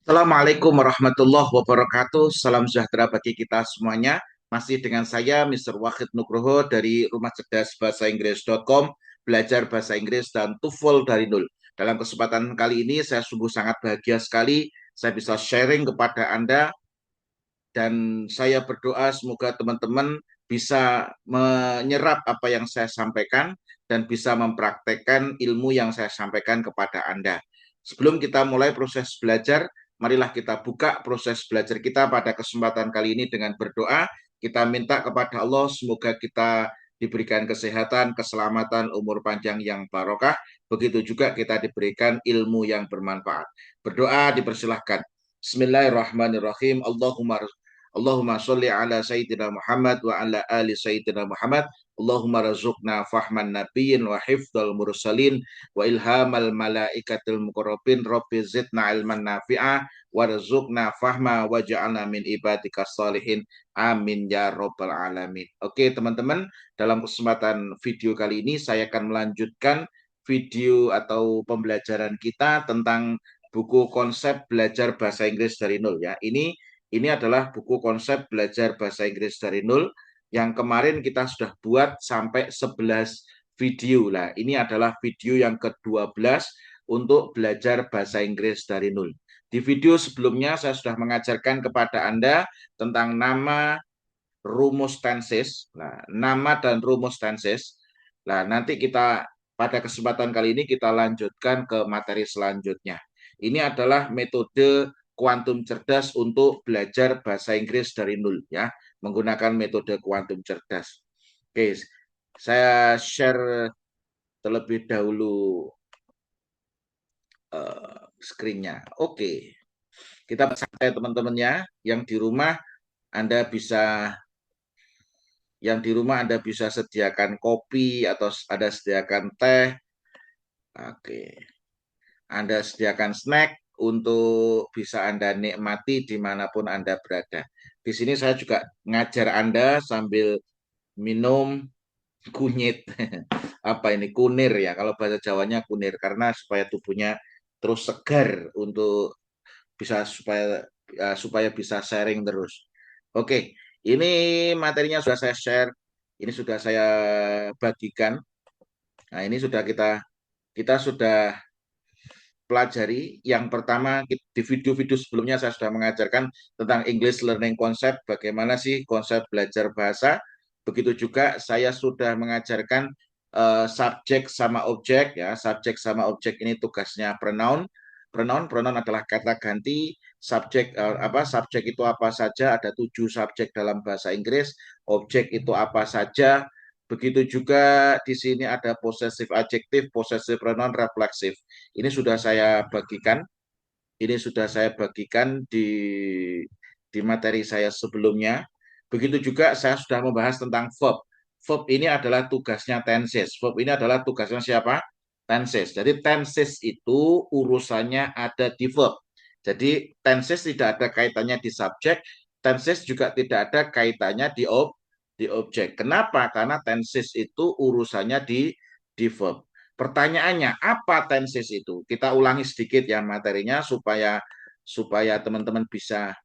Assalamualaikum warahmatullahi wabarakatuh. Salam sejahtera bagi kita semuanya. Masih dengan saya, Mr. Wahid Nugroho dari Rumah Cerdas Bahasa Inggris.com, belajar bahasa Inggris dan TOEFL dari nol. Dalam kesempatan kali ini, saya sungguh sangat bahagia sekali. Saya bisa sharing kepada Anda dan saya berdoa semoga teman-teman bisa menyerap apa yang saya sampaikan dan bisa mempraktekkan ilmu yang saya sampaikan kepada Anda. Sebelum kita mulai proses belajar, marilah kita buka proses belajar kita pada kesempatan kali ini dengan berdoa. Kita minta kepada Allah semoga kita diberikan kesehatan, keselamatan, umur panjang yang barokah. Begitu juga kita diberikan ilmu yang bermanfaat. Berdoa dipersilahkan. Bismillahirrahmanirrahim. Allahumma sholli ala Sayyidina Muhammad wa ala ali Sayyidina Muhammad. Allahumma razukna fahman nabiyyin wa hifdal mursalin wa ilhamal malaikatil muqarrabin. Rabbi zidna ilman nafi'ah warzukna fahma waj'alna min ibadika salihin. Amin ya rabbal alamin. Oke teman-teman, dalam kesempatan video kali ini saya akan melanjutkan video atau pembelajaran kita tentang buku konsep belajar bahasa Inggris dari nol ya. Ini adalah buku konsep belajar bahasa Inggris dari nol yang kemarin kita sudah buat sampai 11 video lah. Ini adalah video yang ke-12 untuk belajar bahasa Inggris dari nol. Di video sebelumnya saya sudah mengajarkan kepada Anda tentang nama, rumus tenses. Nah, nama dan rumus tenses. Nah, nanti kita pada kesempatan kali ini kita lanjutkan ke materi selanjutnya. Ini adalah metode kuantum cerdas untuk belajar bahasa Inggris dari nol ya, menggunakan metode kuantum cerdas. Oke, saya share terlebih dahulu screen-nya. Oke, kita santai teman-temannya yang di rumah Anda bisa Anda bisa sediakan kopi atau ada sediakan teh. Oke. Anda sediakan snack untuk bisa Anda nikmati dimanapun Anda berada. Di sini saya juga ngajar Anda sambil minum kunyit. Apa ini? Kunir ya. Kalau bahasa Jawanya kunir. Karena supaya tubuhnya terus segar untuk bisa supaya bisa sharing terus. Oke, ini materinya sudah saya share. Ini sudah saya bagikan. Nah, ini sudah kita sudah pelajari. Yang pertama, di video-video sebelumnya saya sudah mengajarkan tentang English Learning Concept, bagaimana sih konsep belajar bahasa. Begitu juga saya sudah mengajarkan subjek sama objek ya. Subjek sama objek ini tugasnya pronoun. Pronoun adalah kata ganti. Subjek itu apa saja? Ada 7 subjek dalam bahasa Inggris. Objek itu apa saja? Begitu juga di sini ada possessive adjektif, possessive pronoun, refleksif. Ini sudah saya bagikan. Ini sudah saya bagikan di materi saya sebelumnya. Begitu juga saya sudah membahas tentang verb. Verb ini adalah tugasnya tenses. Verb ini adalah tugasnya siapa? Tenses. Jadi tenses itu urusannya ada di verb. Jadi tenses tidak ada kaitannya di subjek, tenses juga tidak ada kaitannya di objek. Kenapa? Karena tenses itu urusannya di verb. Pertanyaannya, apa tenses itu? Kita ulangi sedikit ya materinya supaya teman-teman bisa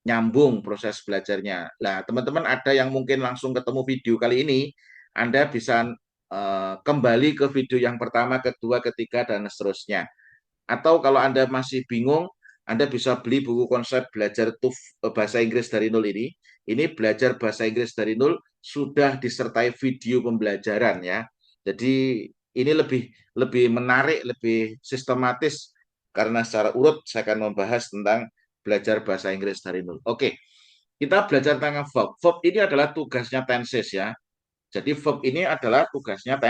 nyambung proses belajarnya. Nah, teman-teman ada yang mungkin langsung ketemu video kali ini, Anda bisa kembali ke video yang pertama, kedua, ketiga, dan seterusnya. Atau kalau Anda masih bingung, Anda bisa beli buku konsep belajar bahasa Inggris dari nol ini. Ini belajar bahasa Inggris dari nol sudah disertai video pembelajaran ya. Jadi ini lebih lebih menarik, lebih sistematis karena secara urut saya akan membahas tentang belajar bahasa Inggris dari nol. Oke, kita belajar tentang verb. Verb ini adalah tugasnya tenses ya. Jadi verb ini adalah tugasnya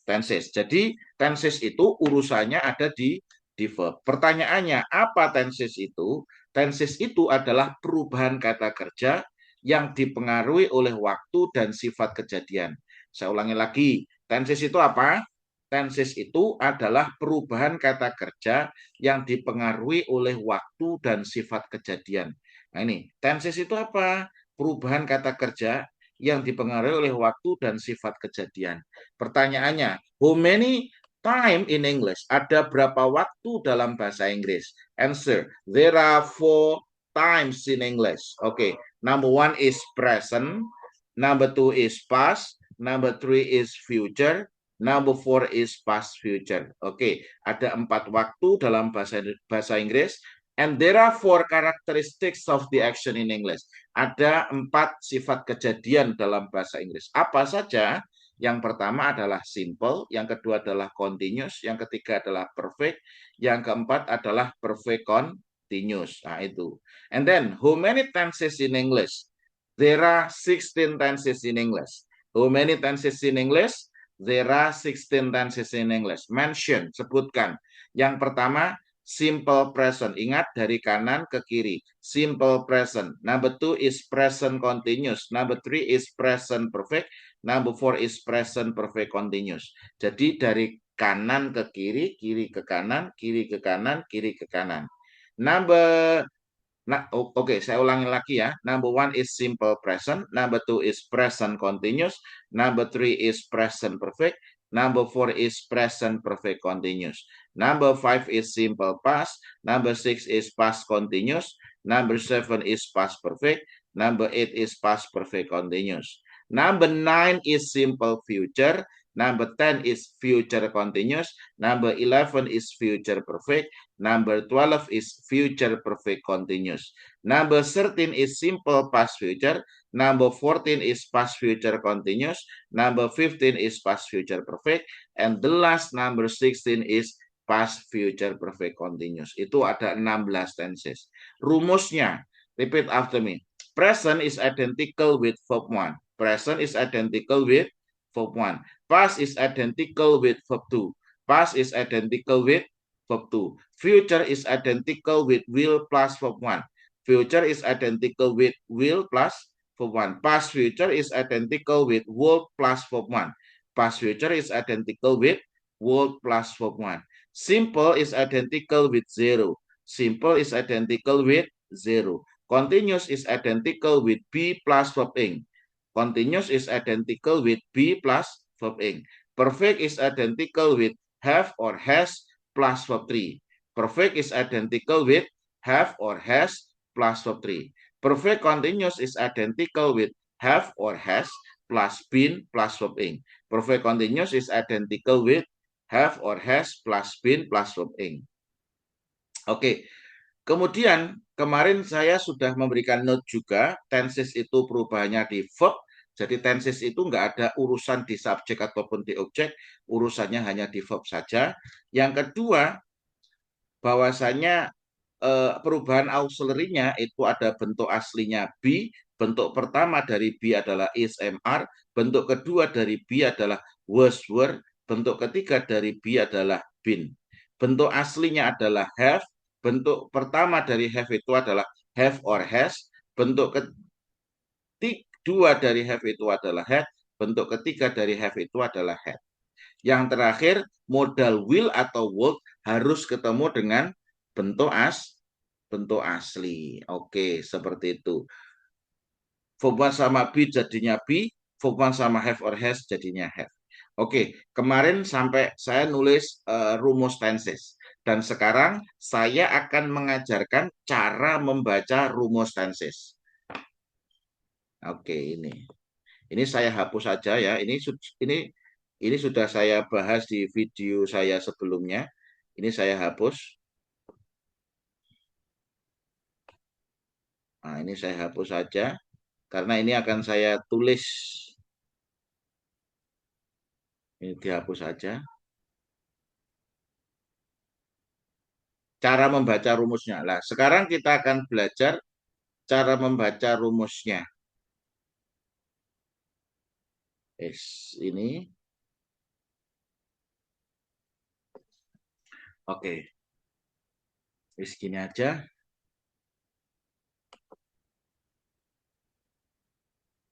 tenses. Jadi tenses itu urusannya ada di verb. Pertanyaannya, apa tenses itu? Tenses itu adalah perubahan kata kerja yang dipengaruhi oleh waktu dan sifat kejadian. Saya ulangi lagi, tenses itu apa? Tenses itu adalah perubahan kata kerja yang dipengaruhi oleh waktu dan sifat kejadian. Nah ini, tenses itu apa? Perubahan kata kerja yang dipengaruhi oleh waktu dan sifat kejadian. Pertanyaannya, how many time in English? Ada berapa waktu dalam bahasa Inggris? Answer, there are 4 times in English. Okay, number 1 is present, number 2 is past, number 3 is future, number 4 is past future. Okay, ada 4 waktu dalam bahasa Inggris. And there are 4 characteristics of the action in English. Ada 4 sifat kejadian dalam bahasa Inggris. Apa saja? Yang pertama adalah simple, yang kedua adalah continuous, yang ketiga adalah perfect, yang keempat adalah perfect continuous. Nah, itu. And then, how many tenses in English? There are 16 tenses in English. How many tenses in English? There are 16 tenses in English. Mention, sebutkan. Yang pertama, simple present. Ingat dari kanan ke kiri. Simple present. Number 2 is present continuous. Number 3 is present perfect. Number 4 is present perfect continuous. Jadi dari kanan ke kiri, kiri ke kanan, kiri ke kanan, kiri ke kanan. Oke, saya ulangi lagi ya. Number 1 is simple present. Number 2 is present continuous. Number 3 is present perfect. Number 4 is present perfect continuous. Number 5 is simple past. Number 6 is past continuous. Number 7 is past perfect. Number 8 is past perfect continuous. Number 9 is simple future. Number 10 is future continuous. Number 11 is future perfect. Number 12 is future perfect continuous. Number 13 is simple past future. Number 14 is past future continuous. Number 15 is past future perfect. And the last number 16 is past future perfect continuous. Itu ada 16 tenses. Rumusnya, repeat after me. Present is identical with verb 1. Present is identical with verb 1. Past is identical with verb 2. Past is identical with verb 2. Future is identical with will plus verb 1. Future is identical with will plus verb 1. Past future is identical with would plus verb 1. Past future is identical with would plus verb 1. Simple is identical with 0. Simple is identical with 0. Continuous is identical with be plus verb ing. Continuous is identical with be plus verb ing. Perfect is identical with have or has plus verb 3. Perfect is identical with have or has plus verb 3. Perfect continuous is identical with have or has plus been plus verb ing. Perfect continuous is identical with have or has plus been plus verb ing. Oke. Kemudian kemarin saya sudah memberikan note juga, tenses itu perubahannya di verb, jadi tenses itu nggak ada urusan di subjek ataupun di objek, urusannya hanya di verb saja. Yang kedua, bahwasanya perubahan auxiliary-nya itu ada bentuk aslinya be, bentuk pertama dari be adalah is, am, bentuk kedua dari be adalah was, were, bentuk ketiga dari be adalah been. Bentuk aslinya adalah have, bentuk pertama dari have itu adalah have or has, bentuk kedua dari have itu adalah had, bentuk ketiga dari have itu adalah had. Yang terakhir, modal will atau would harus ketemu dengan bentuk asli. Oke, seperti itu. Verb 1 sama be jadinya be, verb 1 sama have or has jadinya have. Oke, kemarin sampai saya nulis rumus tenses. Dan sekarang saya akan mengajarkan cara membaca rumus tenses. Oke, ini. Ini saya hapus saja ya. Ini sudah saya bahas di video saya sebelumnya. Ini saya hapus. Nah, ini saya hapus saja. Karena ini akan saya tulis. Ini dihapus saja. Cara membaca rumusnya. Nah, sekarang kita akan belajar cara membaca rumusnya. Ini. Oke. Gini aja.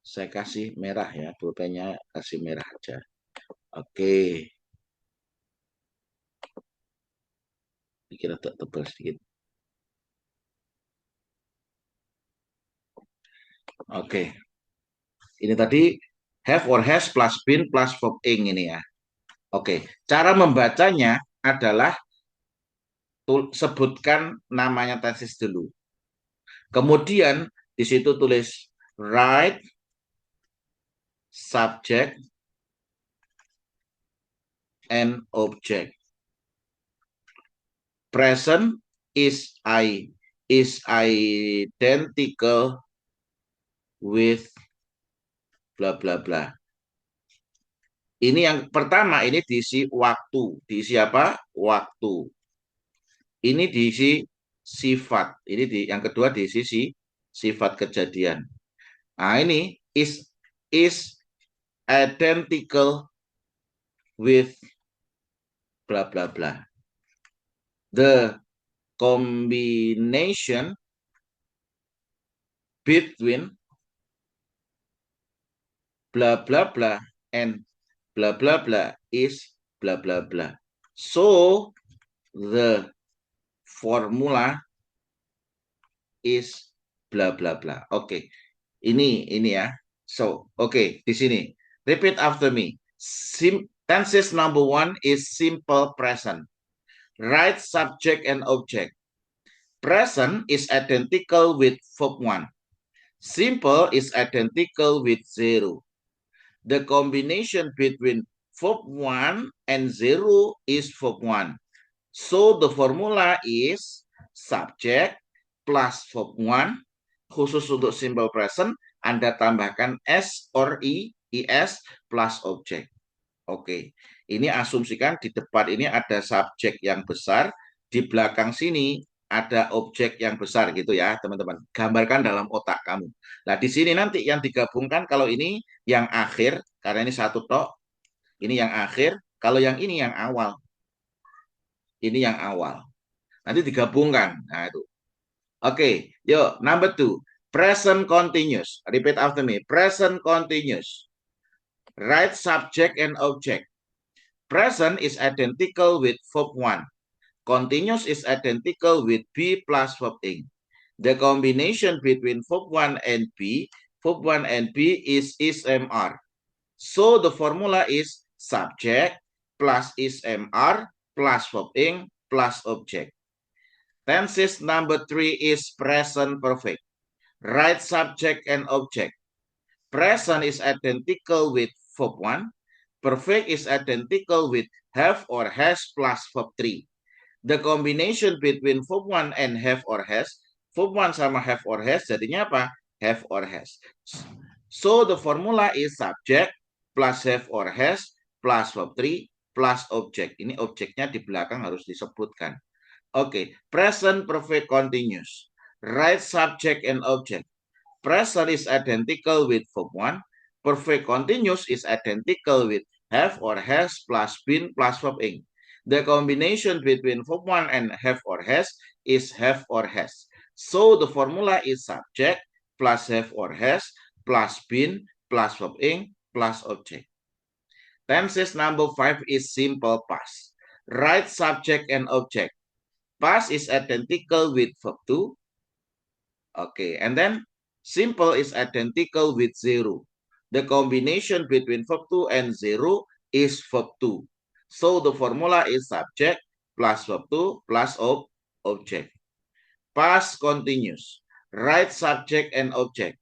Saya kasih merah ya. Pulpennya kasih merah aja. Oke. Kira tebal sedikit. Oke. Ini tadi have or has plus been plus verb ing ini ya. Oke, cara membacanya adalah sebutkan namanya tenses dulu. Kemudian di situ tulis write subject and object. Present is identical with bla bla bla. Ini yang pertama, ini diisi waktu. Diisi apa? Waktu. Ini diisi sifat. Ini yang kedua diisi sifat kejadian. Nah, ini is identical with bla bla bla. The combination between bla bla bla and bla bla bla is bla bla bla. So the formula is bla bla bla. Oke. Ini ya. So, oke, di sini. Repeat after me. Tenses number 1 is simple present. Right subject and object. Present is identical with verb 1. Simple is identical with 0. The combination between verb 1 and 0 is verb 1. So the formula is subject plus verb 1. Khusus untuk simple present, Anda tambahkan S or IS plus object. Oke, ini asumsikan di depan ini ada subjek yang besar, di belakang sini ada objek yang besar gitu ya, teman-teman. Gambarkan dalam otak kamu. Nah, di sini nanti yang digabungkan, kalau ini yang akhir, karena ini satu tok, ini yang akhir, kalau yang ini yang awal. Ini yang awal. Nanti digabungkan. Nah, itu. Oke, yuk, number 2. Present continuous. Repeat after me. Present continuous. Right subject and object. Present is identical with verb 1. Continuous is identical with be plus verb ing. The combination between verb 1 and be is MR. So the formula is subject plus MR plus verb ing plus object. Tenses number 3 is present perfect. Right subject and object. Present is identical with verb 1. Perfect is identical with have or has plus verb 3. The combination between verb 1 and have or has, verb 1 sama have or has, jadinya apa? Have or has. So the formula is subject plus have or has plus verb 3 plus object. Ini objeknya di belakang harus disebutkan. Oke, present perfect continuous. Right subject and object. Present is identical with verb 1. Perfect continuous is identical with have or has plus been plus verb ing. The combination between verb 1 and have or has is have or has. So the formula is subject plus have or has plus been plus verb ing plus object. Tenses number 5 is simple past. Right subject and object. Past is identical with verb 2. Okay, and then simple is identical with 0. The combination between verb 2 and 0 is verb 2. So the formula is subject plus verb 2 plus object. Past continuous. Right subject and object.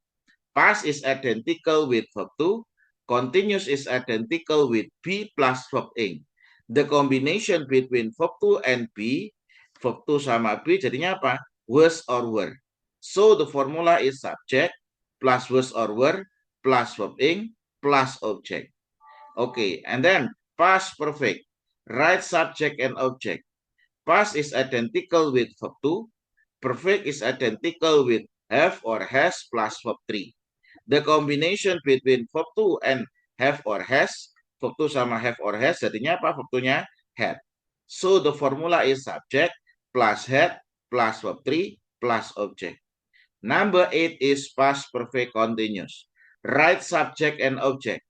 Past is identical with verb 2. Continuous is identical with be plus verb ing. The combination between verb 2 and be, verb 2 sama be jadinya apa? Was or were. So the formula is subject plus was or were plus verb ing plus object. Okay, and then past perfect. Right subject and object. Past is identical with verb 2. Perfect is identical with have or has plus verb 3. The combination between verb 2 and have or has, verb 2 sama have or has, jadinya apa? Verb 2-nya had. So the formula is subject plus had plus verb 3 plus object. Number 8 is past perfect continuous. Right subject and object.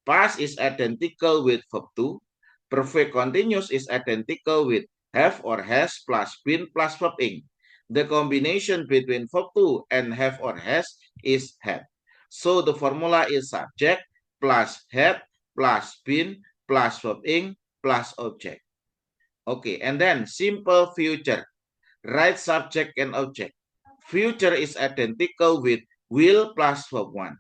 Past is identical with verb 2. Perfect continuous is identical with have or has plus been plus verb ing. The combination between verb 2 and have or has is had. So the formula is subject plus had plus been plus verb ing plus object. Okay, and then simple future. Right subject and object. Future is identical with will plus verb 1.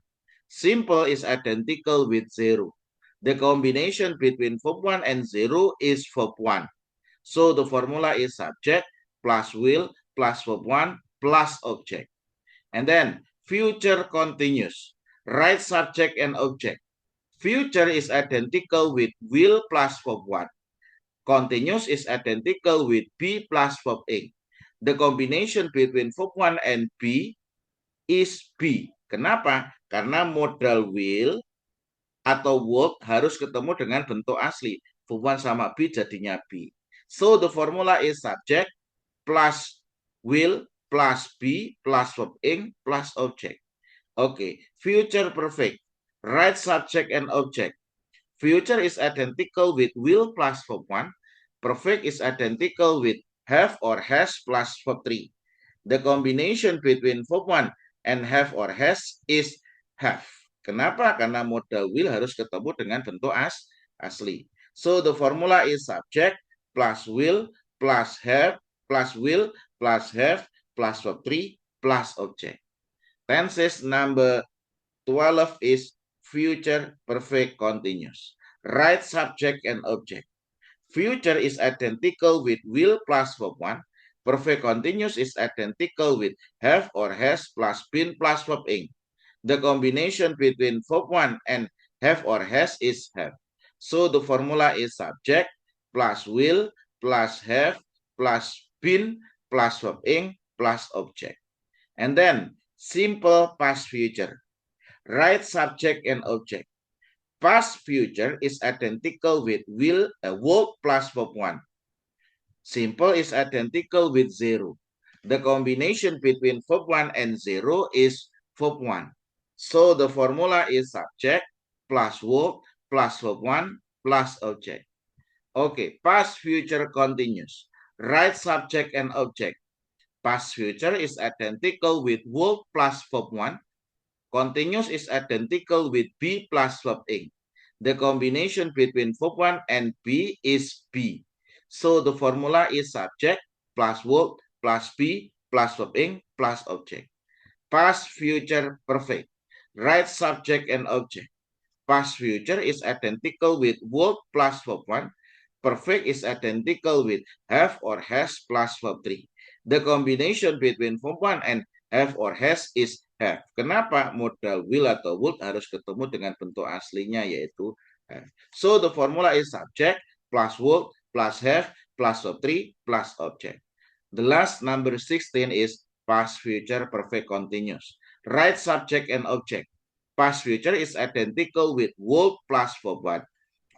Simple is identical with 0. The combination between verb 1 and 0 is verb 1. So the formula is subject plus will plus verb 1 plus object. And then future continuous. Right subject and object. Future is identical with will plus verb 1. Continuous is identical with be plus verb ing. The combination between verb 1 and be is be. Kenapa? Karena modal will atau would harus ketemu dengan bentuk asli. Verb 1 sama be jadinya be. So the formula is subject plus will plus be plus verb ing plus object. Okay, future perfect. Right subject and object. Future is identical with will plus verb 1. Perfect is identical with have or has plus verb 3. The combination between verb 1 and have or has is have. Kenapa? Karena modal will harus ketemu dengan bentuk asli. So the formula is subject plus will plus have plus will plus have plus verb 3 plus object. Tenses number 12 is future perfect continuous. Right subject and object. Future is identical with will plus verb 1. Perfect continuous is identical with have or has plus been plus verb ing. The combination between verb 1 and have or has is have. So the formula is subject plus will plus have plus been plus verb ing plus object. And then simple past future. Right subject and object. Past future is identical with will would plus verb 1. Simple is identical with 0. The combination between verb 1 and 0 is verb 1. So the formula is subject plus would plus verb 1 plus object. Okay, past future continuous. Right subject and object. Past future is identical with would plus verb 1. Continuous is identical with be plus verb ing. The combination between verb 1 and be is be. So the formula is subject plus would plus be plus verb ing plus object. Past future perfect. Right subject and object. Past future is identical with would plus verb 1. Perfect is identical with have or has plus verb 3. The combination between verb 1 and have or has is have. Kenapa? Modal will atau would harus ketemu dengan bentuk aslinya yaitu have. So the formula is subject plus would plus have plus verb 3 plus object. The last number 16 is past future perfect continuous. Right subject and object. Past future is identical with would plus verb 1.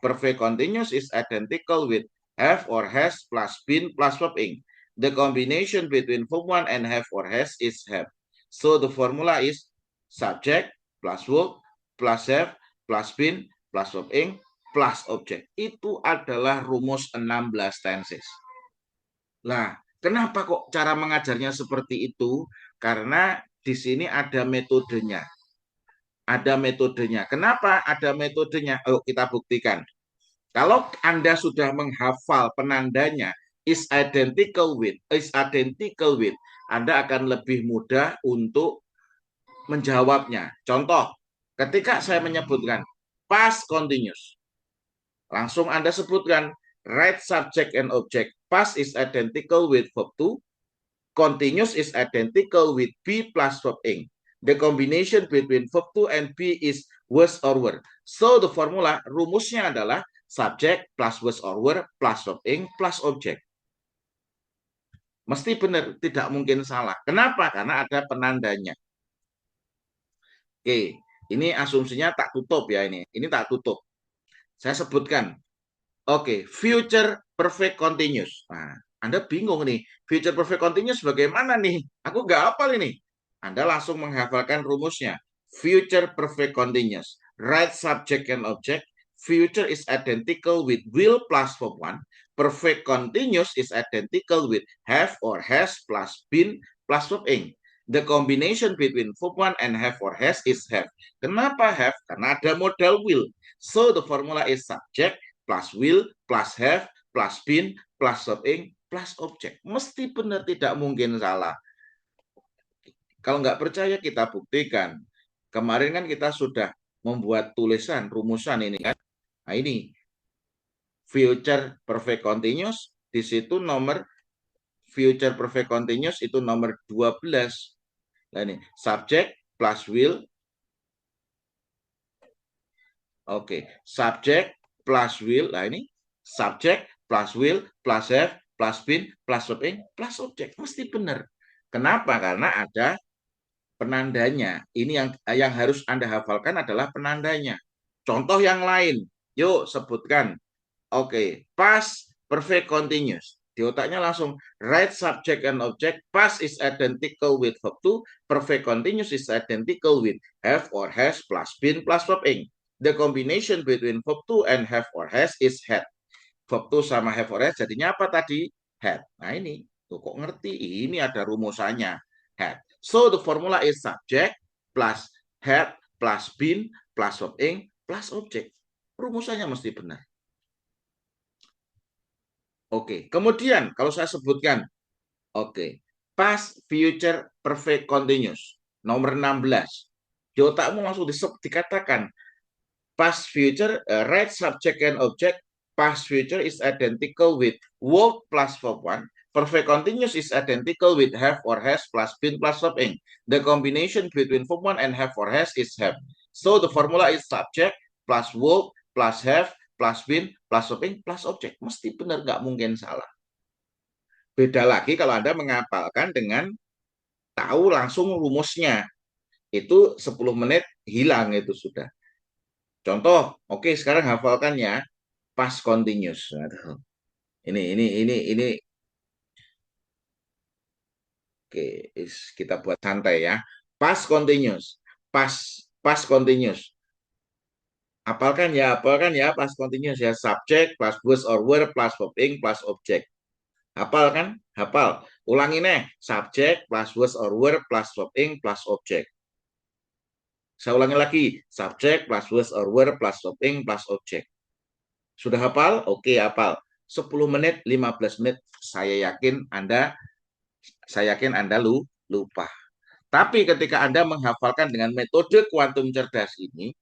Perfect continuous is identical with have or has plus been plus verb ing. The combination between verb 1 and have or has is have. So the formula is subject plus would plus have plus been plus verb ing plus object. Itu adalah rumus 16 tenses. Nah, kenapa kok cara mengajarnya seperti itu? Karena di sini ada metodenya. Ada metodenya. Kenapa ada metodenya? Ayo kita buktikan. Kalau Anda sudah menghafal penandanya is identical with, Anda akan lebih mudah untuk menjawabnya. Contoh, ketika saya menyebutkan past continuous, langsung Anda sebutkan right subject and object. Past is identical with verb 2, continuous is identical with be plus verb ing. The combination between verb 2 and be is was or were. So the formula, rumusnya adalah subject plus was or were plus verb ing plus object. Mesti benar, tidak mungkin salah. Kenapa? Karena ada penandanya. Oke, ini asumsinya tak tutup ya ini. Ini tak tutup. Saya sebutkan. Oke, future perfect continuous. Nah, Anda bingung nih, future perfect continuous bagaimana nih? Aku nggak hafal ini. Anda langsung menghafalkan rumusnya. Future perfect continuous. Right subject and object. Future is identical with will plus verb 1. Perfect continuous is identical with have or has plus been plus verb ing. The combination between verb 1 and have or has is have. Kenapa have? Karena ada modal will. So the formula is subject plus will, plus have, plus been, plus something, plus object. Mesti benar, tidak mungkin salah. Kalau nggak percaya kita buktikan. Kemarin kan kita sudah membuat tulisan, rumusan ini kan. Nah ini, future perfect continuous, di situ nomor future perfect continuous itu nomor 12. Nah ini, subject plus will. Oke, subject plus will. Nah ini, subject plus will plus have plus been plus something plus object. Mesti benar. Kenapa? Karena ada penandanya. Ini yang harus Anda hafalkan adalah penandanya. Contoh yang lain. Yuk sebutkan. Oke, past perfect continuous. Di otaknya langsung right subject and object. Past is identical with verb to. Perfect continuous is identical with have or has plus been plus verb ing. The combination between verb to and have or has is had. Verb to sama have or has jadinya apa tadi? Had. Nah ini, tuh kok ngerti? Ini ada rumusannya. Had. So the formula is subject plus had plus been plus verb ing plus object. Rumusannya mesti benar. Oke, kemudian kalau saya sebutkan, oke, past future perfect continuous, nomor 16. Di otakmu langsung dikatakan, past future, right subject and object, past future is identical with would plus verb 1, perfect continuous is identical with have or has plus been plus verb ing. The combination between verb 1 and have or has is have. So the formula is subject plus would plus have plus been plus verb ing plus object. Mesti benar, nggak mungkin salah. Beda lagi kalau Anda mengapalkan dengan tahu langsung rumusnya. Itu 10 menit hilang itu sudah. Contoh, oke sekarang hafalkan ya, past continuous. Ini oke, kita buat santai ya. Past continuous. Past continuous. Apalkan ya, past continuous ya. Subject plus was or were plus verb ing plus object. Hafal kan? Hafal. Ulangi nih. Subject plus was or were plus verb ing plus object. Saya ulangi lagi. Subject plus was or were plus verb ing plus object. Sudah hafal? Oke, hafal. 10 menit, 15 menit. Saya yakin Anda lupa. Tapi ketika Anda menghafalkan dengan metode kuantum cerdas ini,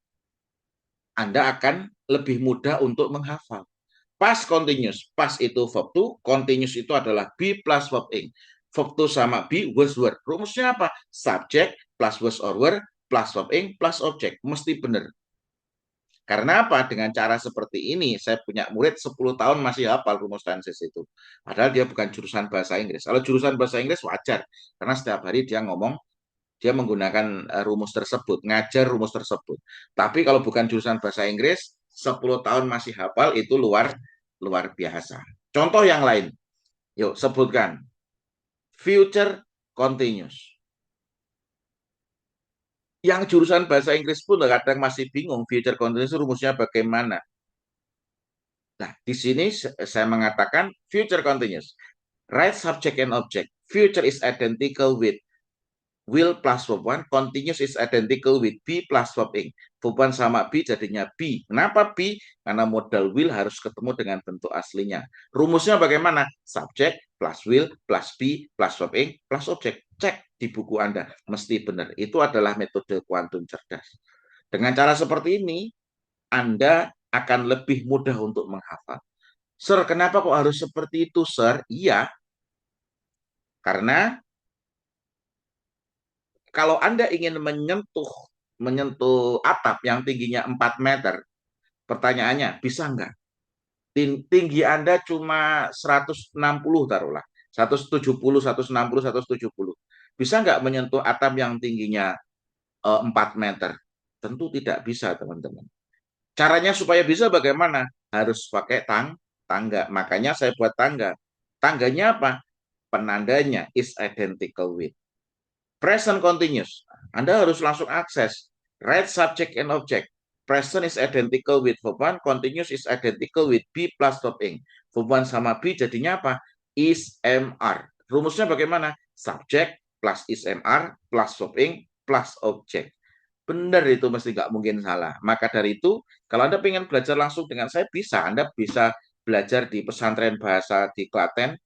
Anda akan lebih mudah untuk menghafal. Past continuous. Past itu verb to, continuous itu adalah be plus verb ing. Verb to sama be, was, were. Rumusnya apa? Subject plus was or were plus verb ing plus object. Mesti benar. Karena apa? Dengan cara seperti ini, saya punya murid 10 tahun masih hafal rumus tenses itu. Padahal dia bukan jurusan bahasa Inggris. Kalau jurusan bahasa Inggris wajar. Karena setiap hari dia ngomong, dia menggunakan rumus tersebut, ngajar rumus tersebut. Tapi kalau bukan jurusan bahasa Inggris, 10 tahun masih hafal, itu luar biasa. Contoh yang lain. Yuk, sebutkan. Future continuous. Yang jurusan bahasa Inggris pun kadang masih bingung future continuous rumusnya bagaimana. Nah, di sini saya mengatakan future continuous. Right subject and object. Future is identical with will plus verb 1. Continuous is identical with be plus verb ing. Verb 1 sama be jadinya be. Kenapa be? Karena modal will harus ketemu dengan bentuk aslinya. Rumusnya bagaimana? Subject plus will plus be plus verb ing plus object. Cek di buku Anda. Mesti benar. Itu adalah metode kuantum cerdas. Dengan cara seperti ini, Anda akan lebih mudah untuk menghafal. Sir, kenapa kok harus seperti itu, Sir? Iya, karena kalau Anda ingin menyentuh atap yang tingginya 4 meter, pertanyaannya, bisa nggak? Tinggi Anda cuma 160 taruhlah. 170, 160, 170. Bisa nggak menyentuh atap yang tingginya 4 meter? Tentu tidak bisa, teman-teman. Caranya supaya bisa bagaimana? Harus pakai tangga. Makanya saya buat tangga. Tangganya apa? Penandanya is identical with. Present continuous. Anda harus langsung akses. Right subject and object. Present is identical with verb 1. Continuous is identical with be plus verb ing. Verb 1 sama be jadinya apa? Is MR. Rumusnya bagaimana? Subject plus is MR plus verb ing plus object. Benar itu mesti nggak mungkin salah. Maka dari itu, kalau Anda ingin belajar langsung dengan saya, bisa. Anda bisa belajar di pesantren bahasa di Klaten.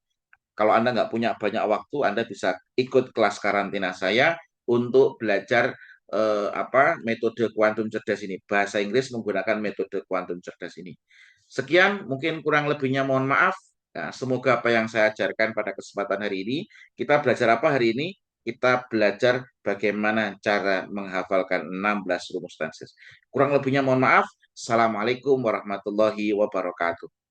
Kalau Anda nggak punya banyak waktu, Anda bisa ikut kelas karantina saya untuk belajar metode kuantum cerdas ini. Bahasa Inggris menggunakan metode kuantum cerdas ini. Sekian, mungkin kurang lebihnya mohon maaf. Nah, semoga apa yang saya ajarkan pada kesempatan hari ini, kita belajar apa hari ini? Kita belajar bagaimana cara menghafalkan 16 rumus tenses. Kurang lebihnya mohon maaf. Assalamualaikum warahmatullahi wabarakatuh.